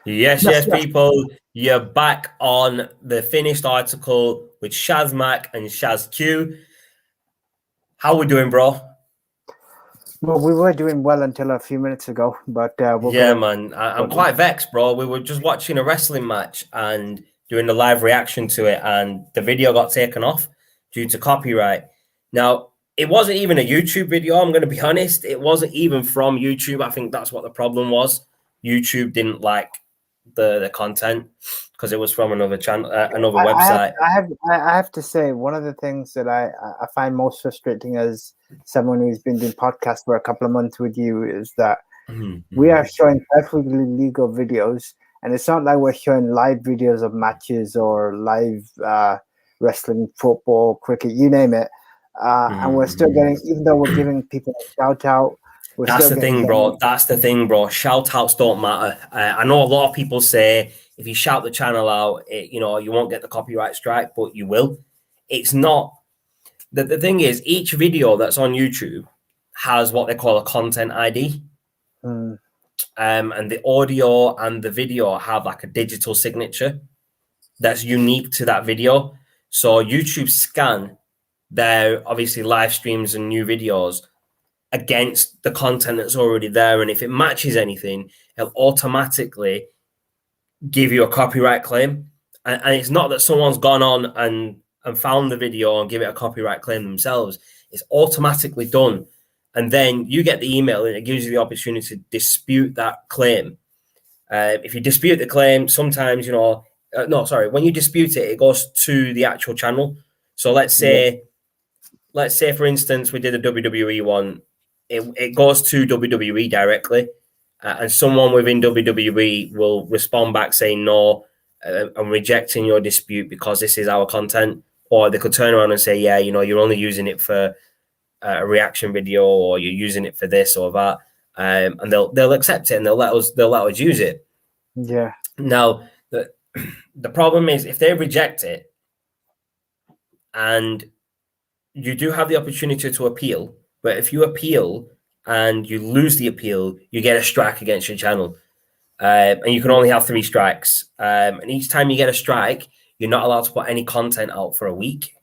Yes, Yes, yes, yes. people. You're back on the finished article with Shaz Mac and Shaz Q. How we doing, bro? Well, we were doing well until a few minutes ago, but we're Yeah, gonna. man. I'm quite vexed, bro. We were just watching a wrestling match and doing the live reaction to it, and the video got taken off due to copyright. Now, it wasn't even a YouTube video. I'm going to be honest. It wasn't even from YouTube. I think that's what the problem was. YouTube didn't like the content because it was from another channel, another website. I have to say, one of the things that I find most frustrating as someone who's been doing podcasts for a couple of months with you is that we are showing perfectly legal videos, and it's not like we're showing live videos of matches or live wrestling, football, cricket, you name it. And we're still getting, even though we're giving people a shout out, we're That's still the getting thing, bro. That's the thing, bro. Shout outs don't matter. I know a lot of people say if you shout the channel out, you won't get the copyright strike, but you will. It's not. The thing is, each video that's on YouTube has what they call a content ID. And the audio and the video have like a digital signature that's unique to that video. So YouTube scan their obviously live streams and new videos against the content that's already there. And if it matches anything, it'll automatically give you a copyright claim. And it's not that someone's gone on and found the video and give it a copyright claim themselves. It's automatically done. And then you get the email and it gives you the opportunity to dispute that claim. If you dispute the claim, sometimes, when you dispute it, it goes to the actual channel. So let's say, for instance, we did a WWE one. It goes to WWE directly, and someone within WWE will respond back saying, no, I'm rejecting your dispute because this is our content. Or they could turn around and say, yeah, you're only using it for a reaction video, or you're using it for this or that. And they'll accept it and they'll let us use it. Yeah. Now, the problem is if they reject it, and you do have the opportunity to appeal, but if you appeal and you lose the appeal, you get a strike against your channel. And you can only have 3 strikes. And each time you get a strike, you're not allowed to put any content out for a week.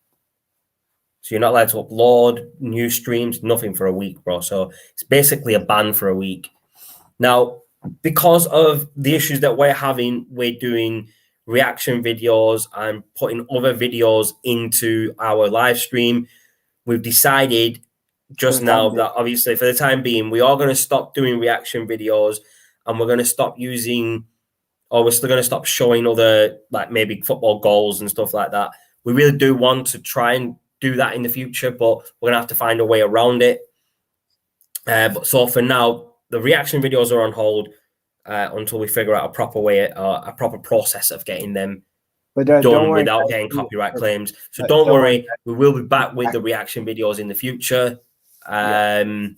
So you're not allowed to upload new streams, nothing for a week, bro. So it's basically a ban for a week. Now, because of the issues that we're having, we're doing reaction videos and putting other videos into our live stream. We've decided just now that obviously for the time being, we are going to stop doing reaction videos and we're going to stop using, or we're still going to stop showing other, like maybe football goals and stuff like that. We really do want to try and do that in the future, but we're going to have to find a way around it. But so for now, the reaction videos are on hold until we figure out a proper way, a proper process of getting them done without getting copyright claims. So don't worry, we will be back with the reaction videos in the future. It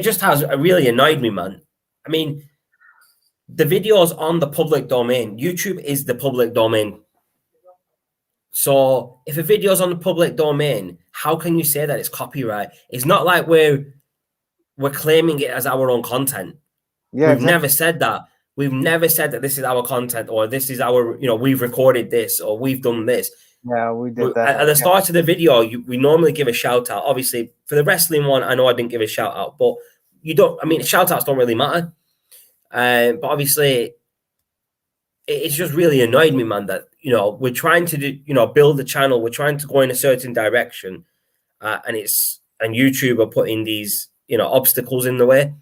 just has really annoyed me, man. I mean, the videos on the public domain, YouTube is the public domain. So if a video is on the public domain, how can you say that it's copyright? It's not like we're claiming it as our own content. Yeah, we've never said that. We've never said that this is our content or this is our, we've recorded this or we've done this. Yeah, we did that. At the start of the video, we normally give a shout out. Obviously, for the wrestling one, I know I didn't give a shout out, but shout outs don't really matter. But obviously, it's just really annoyed me, man, that, we're trying to do, build the channel. We're trying to go in a certain direction. And YouTube are putting these, obstacles in the way.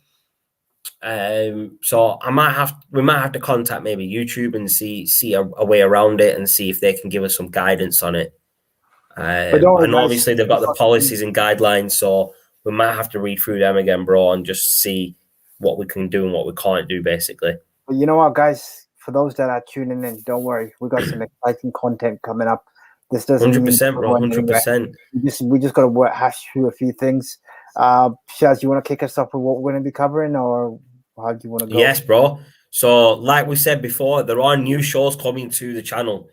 So we might have to contact maybe YouTube and see a way around it and see if they can give us some guidance on it. And obviously they've got the policies and guidelines, so we might have to read through them again, bro, and just see what we can do and what we can't do, basically. But you know what, guys? For those that are tuning in, don't worry, we got some exciting content coming up. This doesn't 100%, bro, 100%. We just got to hash through a few things. Shaz, you want to kick us off with what we're going to be covering, or how do you want to go? Yes, bro. So, like we said before, there are new shows coming to the channel.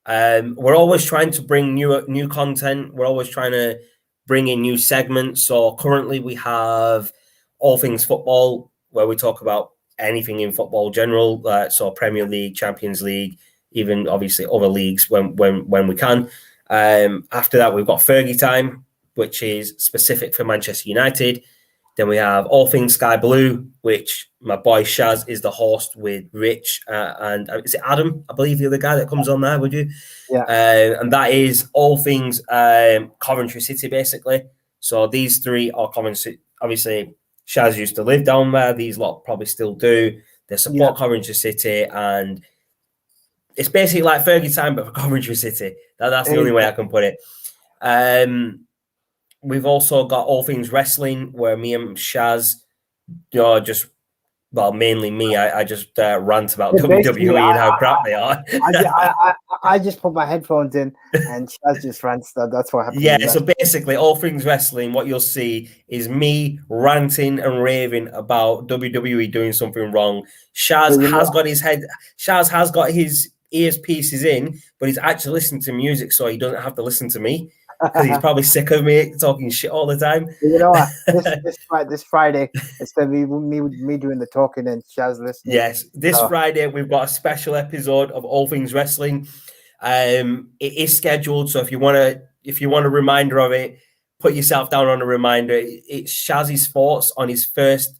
We're always trying to bring new content. We're always trying to bring in new segments. So currently we have All Things Football, where we talk about anything in football general, so Premier League, Champions League, even obviously other leagues when we can. After that, we've got Fergie Time, which is specific for Manchester United. Then we have All Things Sky Blue, which my boy Shaz is the host with Rich and is it Adam? I believe the other guy that comes on there, would you? Yeah. And that is all things Coventry City, basically. So these three are Coventry. Obviously, Shaz used to live down there. These lot probably still do. They support Coventry City, and it's basically like Fergie Time, but for Coventry City. That's the only way I can put it. We've also got All Things Wrestling, where me and Shaz, mainly me, I just rant about WWE and how crap they are. I just put my headphones in and Shaz just rants. That's what happens. Yeah, so basically, All Things Wrestling, what you'll see is me ranting and raving about WWE doing something wrong. Shaz has got his earpieces in, but he's actually listening to music, so he doesn't have to listen to me. Because he's probably sick of me talking shit all the time. You know what? This Friday, it's going to be me doing the talking and Shaz listening. Yes, this Friday we've got a special episode of All Things Wrestling. It is scheduled, so if you want a reminder of it, put yourself down on a reminder. It's Shazzy's thoughts on his first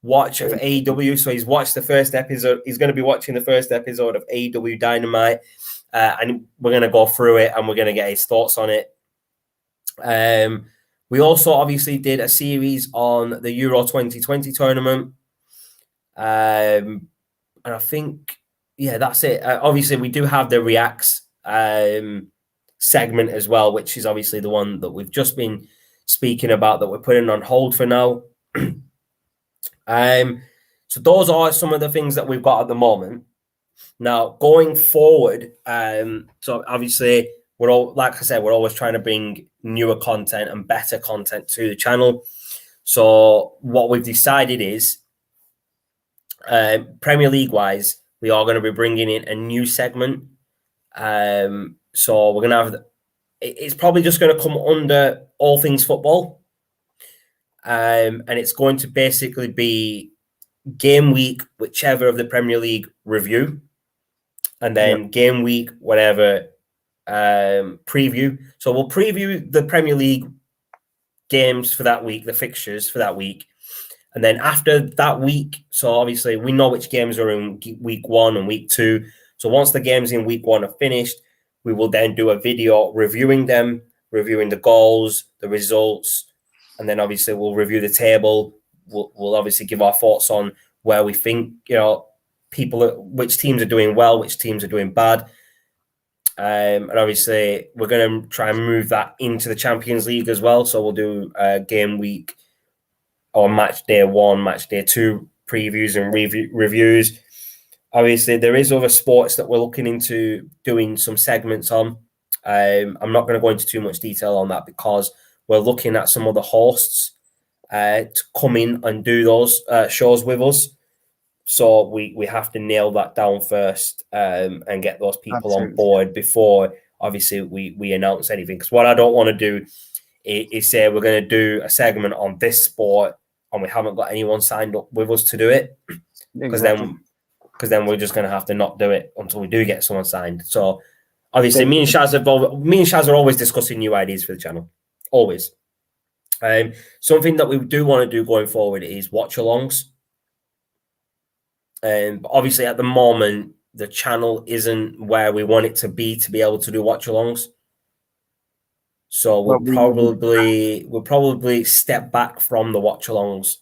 watch of AEW. So he's watched the first episode. He's going to be watching the first episode of AEW Dynamite, and we're going to go through it and we're going to get his thoughts on it. We also obviously did a series on the Euro 2020 tournament. And I think, that's it. Obviously, we do have the Reacts segment as well, which is obviously the one that we've just been speaking about that we're putting on hold for now. So those are some of the things that we've got at the moment. Now, going forward, so obviously, we're always trying to bring newer content and better content to the channel. So what we've decided is, Premier League wise, we are going to be bringing in a new segment. So we're going to have, it's probably just going to come under All Things Football. And it's going to basically be game week, whichever of the Premier League review, and then game week, whatever, preview. So we'll preview the Premier League games for that week, the fixtures for that week. And then after that week, so obviously we know which games are in week 1 and week 2. So once the games in week 1 are finished, we will then do a video reviewing them, reviewing the goals, the results, and then obviously we'll review the table. We'll obviously give our thoughts on where we think, which teams are doing well, which teams are doing bad. And obviously, we're going to try and move that into the Champions League as well. So we'll do game week or match day 1, match day 2 previews and reviews. Obviously, there is other sports that we're looking into doing some segments on. I'm not going to go into too much detail on that because we're looking at some other hosts to come in and do those shows with us. So we have to nail that down first and get those people on board before, obviously, we announce anything. Because what I don't want to do is say we're going to do a segment on this sport and we haven't got anyone signed up with us to do it. Because then we're just going to have to not do it until we do get someone signed. So obviously, me and Shaz are always discussing new ideas for the channel. Always. Something that we do want to do going forward is watch-alongs. But obviously, at the moment, the channel isn't where we want it to be able to do watch-alongs. So we'll probably step back from the watch-alongs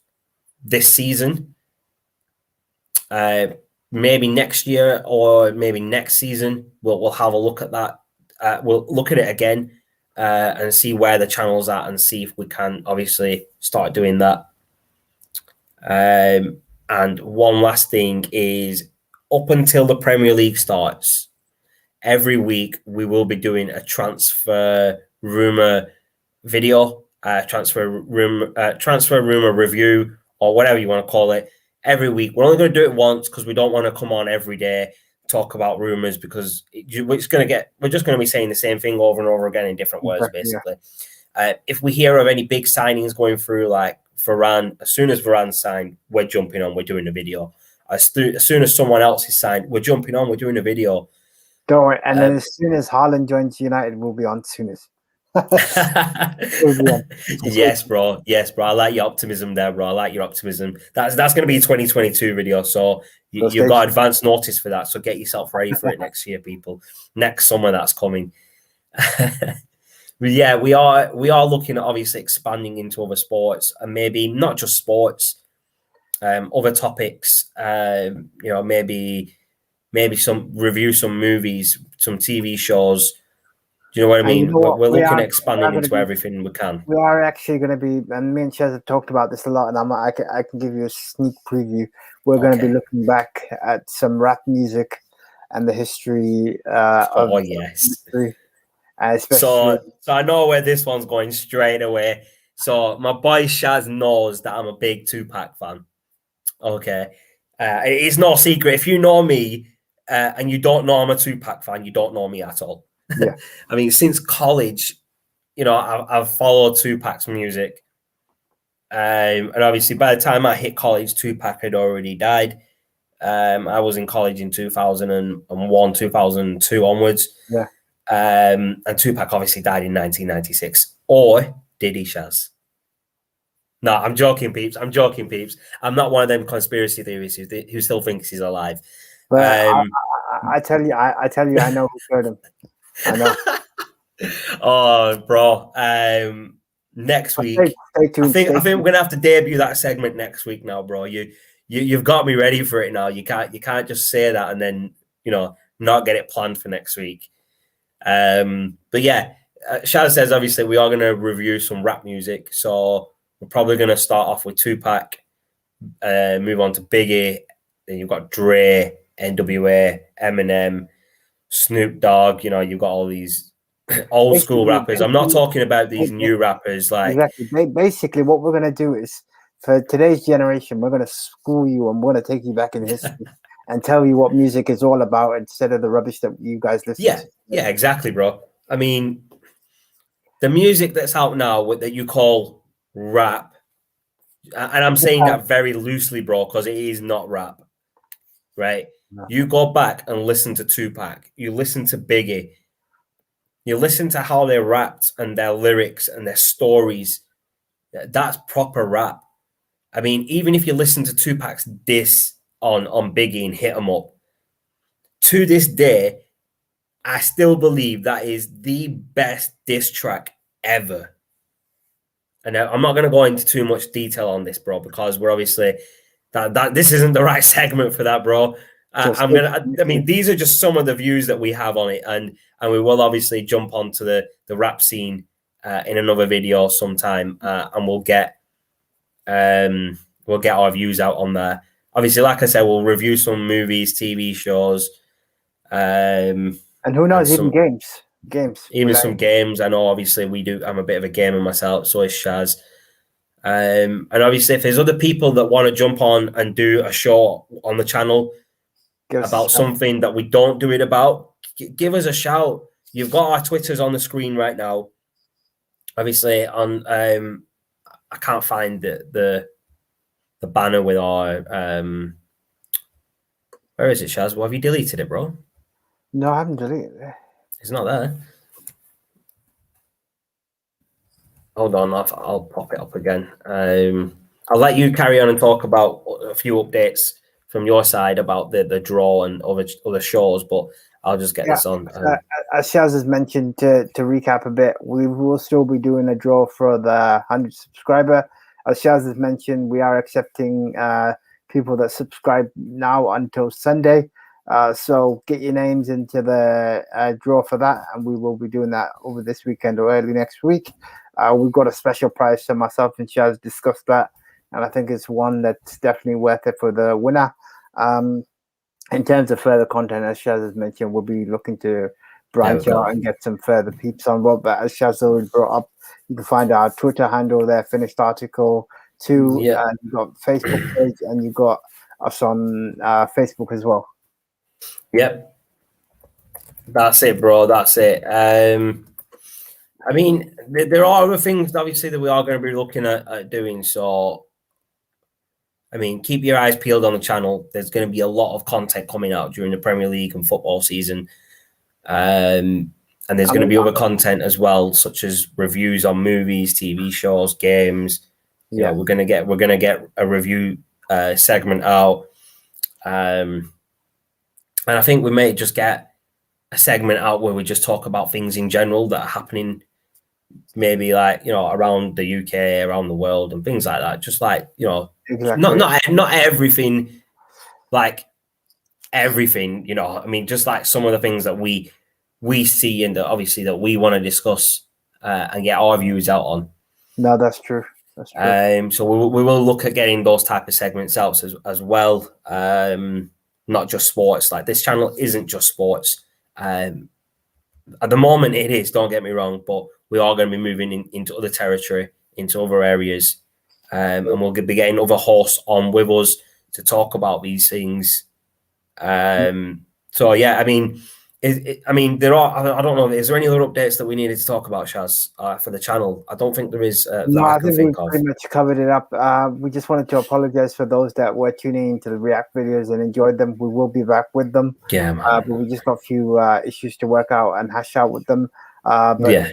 this season. Maybe next year or maybe next season, we'll have a look at that. We'll look at it again and see where the channel's at and see if we can obviously start doing that. And one last thing is, up until the Premier League starts, every week we will be doing a transfer rumor video, transfer rumor review, or whatever you want to call it. Every week, we're only going to do it once because we don't want to come on every day talk about rumors because we're just going to be saying the same thing over and over again in different words, basically. If we hear of any big signings going through, like Varane, as soon as Varane's signed, we're jumping on. We're doing a video. As soon as someone else is signed, we're jumping on. We're doing a video. Don't worry. And then as soon as Haaland joins United, we'll be on soonest. Yes, bro. Yes, bro. I like your optimism there, bro. I like your optimism. That's going to be a 2022 video. So you've got advance notice for that. So get yourself ready for it next year, people. Next summer, that's coming. But yeah, we are looking at obviously expanding into other sports and maybe not just sports, other topics. Maybe some movies, some TV shows. Do you know what I mean? You know we're looking at expanding into everything we can. We are actually going to be, and me and Chaz have talked about this a lot, and I can give you a sneak preview. We're going to be looking back at some rap music and the history of history. So I know where this one's going straight away. So my boy Shaz knows that I'm a big Tupac fan. Okay. It's no secret. If you know me and you don't know I'm a Tupac fan, you don't know me at all. Yeah. I mean, since college, I've followed Tupac's music. And obviously by the time I hit college, Tupac had already died. I was in college in 2001, 2002 onwards. Yeah. And Tupac obviously died in 1996. Or did he, Shaz? No, I'm joking, peeps. I'm not one of them conspiracy theorists who still thinks he's alive. But I tell you, I know who killed him. I know. Oh, bro. Next week, I think we're gonna have to debut that segment next week now, bro. You've got me ready for it now. You can't just say that and then not get it planned for next week. But yeah, Shaz says obviously we are gonna review some rap music, so we're probably gonna start off with Tupac, move on to Biggie, then you've got Dre, NWA, Eminem, Snoop Dogg. You've got all these old school rappers. I'm not talking about these new rappers. Like exactly. Basically, what we're gonna do is for today's generation, we're gonna school you and we're gonna take you back in history and tell you what music is all about instead of the rubbish that you guys listen to. Yeah, exactly, bro. I mean, the music that's out now that you call rap, and I'm saying that very loosely, bro, because it is not rap, right? No. You go back and listen to Tupac, you listen to Biggie, you listen to how they rapped and their lyrics and their stories. That's proper rap. I mean, even if you listen to Tupac's diss on Biggie and Hit 'Em Up, to this day, I still believe that is the best diss track ever. And I'm not going to go into too much detail on this, bro, because we're obviously that this isn't the right segment for that, bro. I mean, these are just some of the views that we have on it, and we will obviously jump onto the rap scene in another video sometime, and we'll get our views out on there. Obviously, like I said, we'll review some movies, TV shows, and who knows, even games, some games. I know, obviously, we do. I'm a bit of a gamer myself, so is Shaz. And obviously, if there's other people that want to jump on and do a show on the channel about something that we don't do it about, give us a shout. You've got our Twitters on the screen right now. Obviously, on I can't find the banner with our where is it, Shaz? Well, have you deleted it, bro? No, I haven't deleted it. It's not there. Hold on, I'll pop it up again. I'll let you carry on and talk about a few updates from your side about the draw and other shows, but I'll just get this on. As Shaz has mentioned, to recap a bit, we will still be doing a draw for the 100 subscriber. As Shaz has mentioned, we are accepting people that subscribe now until Sunday. So get your names into the draw for that, and we will be doing that over this weekend or early next week. We've got a special prize, so myself and Shaz discussed that, and I think it's one that's definitely worth it for the winner. In terms of further content, as Shaz has mentioned, we'll be looking to branch out and get some further peeps on board. But as Shaz already brought up, you can find our Twitter handle there, finished article 2, and you've got Facebook page, and you've got us on Facebook as well. Yep. That's it, bro. That's it. I mean, there are other things, obviously, that we are going to be looking at doing. So, I mean, keep your eyes peeled on the channel. There's going to be a lot of content coming out during the Premier League and football season. And there's going to be other content as well, such as reviews on movies, TV shows, games. You know, we're going to get a review segment out. And I think we may just get a segment out where we just talk about things in general that are happening, maybe like, you know, around the UK, around the world, and things like that. Just like, you know, not everything, like everything, you know. I mean, just like some of the things that we see and that obviously that we want to discuss and get our views out on. No, that's true. That's true. So we will look at getting those type of segments out as well. Not just sports. Like, this channel isn't just sports. At the moment it is, don't get me wrong, but we are going to be moving into other territory, into other areas, and we'll be getting other hosts on with us to talk about these things. So yeah, I mean, there are. I don't know. Is there any other updates that we needed to talk about, Shaz, for the channel? I don't think there is. No, I think we pretty much covered it up. We just wanted to apologize for those that were tuning into the React videos and enjoyed them. We will be back with them. Yeah, man. But we just got a few issues to work out and hash out with them. But yeah,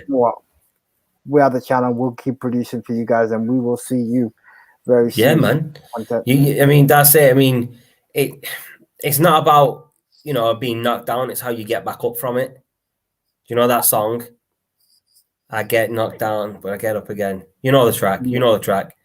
we are the channel. We'll keep producing for you guys, and we will see you very soon. Yeah, man. I mean, that's it. I mean, it's not about, you know, being knocked down. It's how you get back up from it. Do you know that song? I get knocked down, but I get up again. You know the track. You know the track.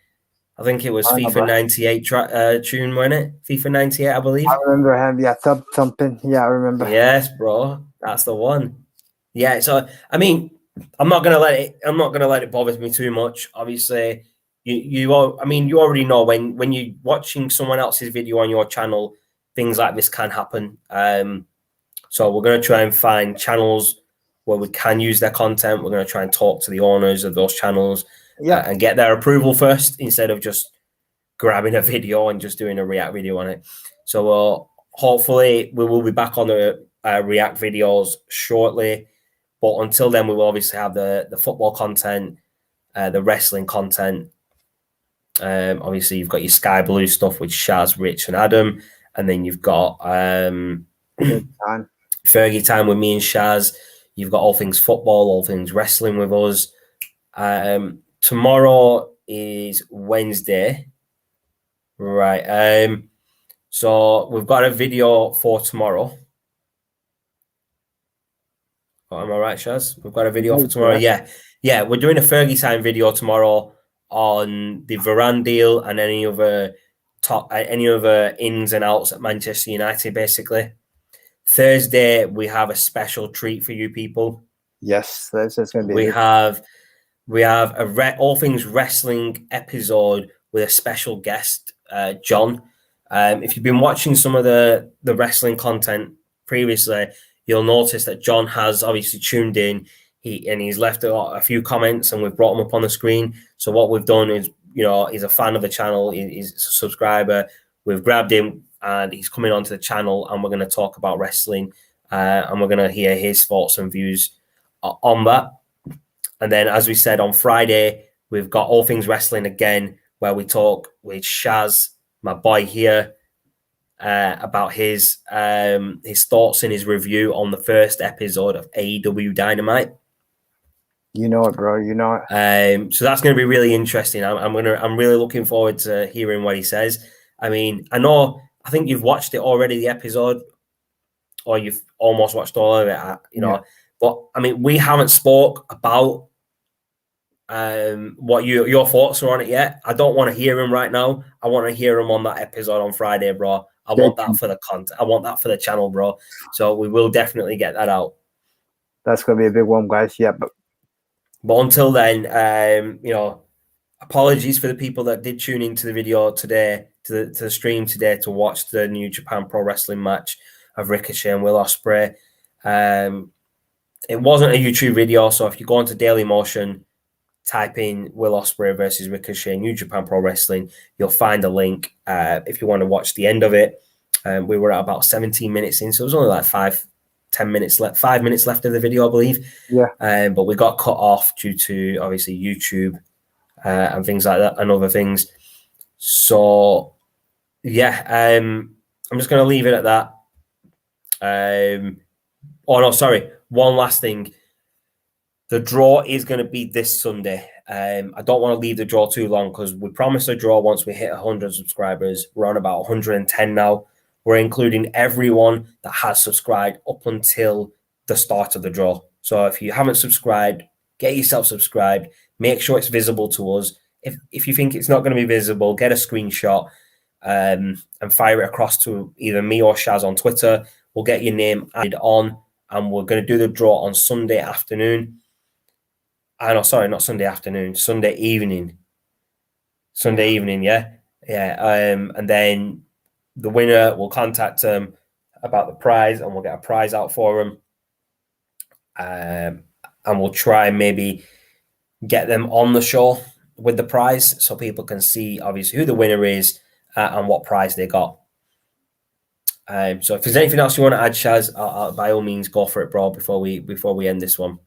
I think it was FIFA 98 tune, wasn't it? FIFA 98, I believe. I remember him. Yeah, thumping. Yeah, I remember. Yes, bro. That's the one. Yeah. So, I mean, I'm not gonna let it bother me too much. Obviously, you already know when you're watching someone else's video on your channel, things like this can happen. So we're going to try and find channels where we can use their content. We're going to try and talk to the owners of those channels and get their approval first, instead of just grabbing a video and just doing a React video on it. So hopefully we will be back on the React videos shortly. But until then, we will obviously have the football content, the wrestling content. Obviously, you've got your Sky Blue stuff with Shaz, Rich, and Adam. And then you've got Fergie time with me and Shaz. You've got all things football, all things wrestling with us. Tomorrow is Wednesday. Right. So we've got a video for tomorrow. Oh, am I right, Shaz? We've got a video for tomorrow. Yeah. We're doing a Fergie time video tomorrow on the Varane deal and any other ins and outs at Manchester United, basically. Thursday, we have a special treat for you people. Yes, that's going to be. We have a all things wrestling episode with a special guest, John. If you've been watching some of the wrestling content previously, you'll notice that John has obviously tuned in. He's left a few comments, and we've brought him up on the screen. So what we've done is, you know, he's a fan of the channel. He's a subscriber. We've grabbed him, and he's coming onto the channel, and we're going to talk about wrestling, and we're going to hear his thoughts and views on that. And then, as we said, on Friday, we've got All Things Wrestling again, where we talk with Shaz, my boy here, about his thoughts and his review on the first episode of AEW Dynamite. You know it, bro. You know it. So that's going to be really interesting. I'm really looking forward to hearing what he says. I mean, I think you've watched it already, the episode, or you've almost watched all of it. You know, but I mean, we haven't spoke about what your thoughts are on it yet. I don't want to hear him right now. I want to hear him on that episode on Friday, bro. I want that for the content. I want that for the channel, bro. So we will definitely get that out. That's going to be a big one, guys. Yeah, but until then, you know, apologies for the people that did tune into the video today, to the stream today, to watch the New Japan Pro Wrestling match of Ricochet and Will Ospreay. It wasn't a YouTube video, so if you go onto Dailymotion, type in Will Ospreay versus Ricochet, New Japan Pro Wrestling, you'll find a link if you want to watch the end of it. We were at about 17 minutes in, so it was only like 10 minutes left, 5 minutes left of the video, I believe. Yeah. But we got cut off due to obviously YouTube and things like that and other things. So yeah, I'm just going to leave it at that. Oh no, sorry. One last thing. The draw is going to be this Sunday. I don't want to leave the draw too long because we promised a draw once we hit 100 subscribers. We're on about 110 now. We're including everyone that has subscribed up until the start of the draw. So if you haven't subscribed, get yourself subscribed. Make sure it's visible to us. If you think it's not going to be visible, get a screenshot and fire it across to either me or Shaz on Twitter. We'll get your name added on, and we're going to do the draw on Sunday afternoon. No, sorry, not Sunday afternoon, Sunday evening. Sunday evening, yeah. And then the winner will contact them about the prize, and we'll get a prize out for them. And we'll try and maybe get them on the show with the prize so people can see, obviously, who the winner is and what prize they got. So if there's anything else you want to add, Shaz, by all means, go for it, bro, before we end this one.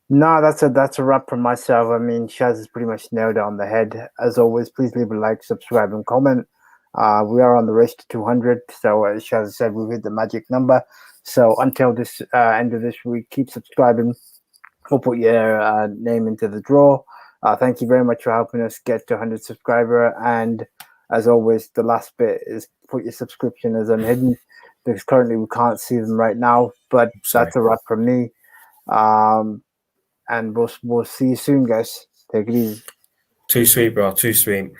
No, that's a wrap from myself. I mean, Shaz has pretty much nailed it on the head. As always, please leave a like, subscribe, and comment. We are on the race to 200. So as Shaz said, we've hit the magic number. So until this end of this week, keep subscribing. We'll put your name into the draw. Thank you very much for helping us get to 100 subscriber. And as always, the last bit is put your subscription as unhidden, because currently we can't see them right now. But that's a wrap from me. And we'll see you soon, guys. Take it easy. Too sweet, bro. Too sweet.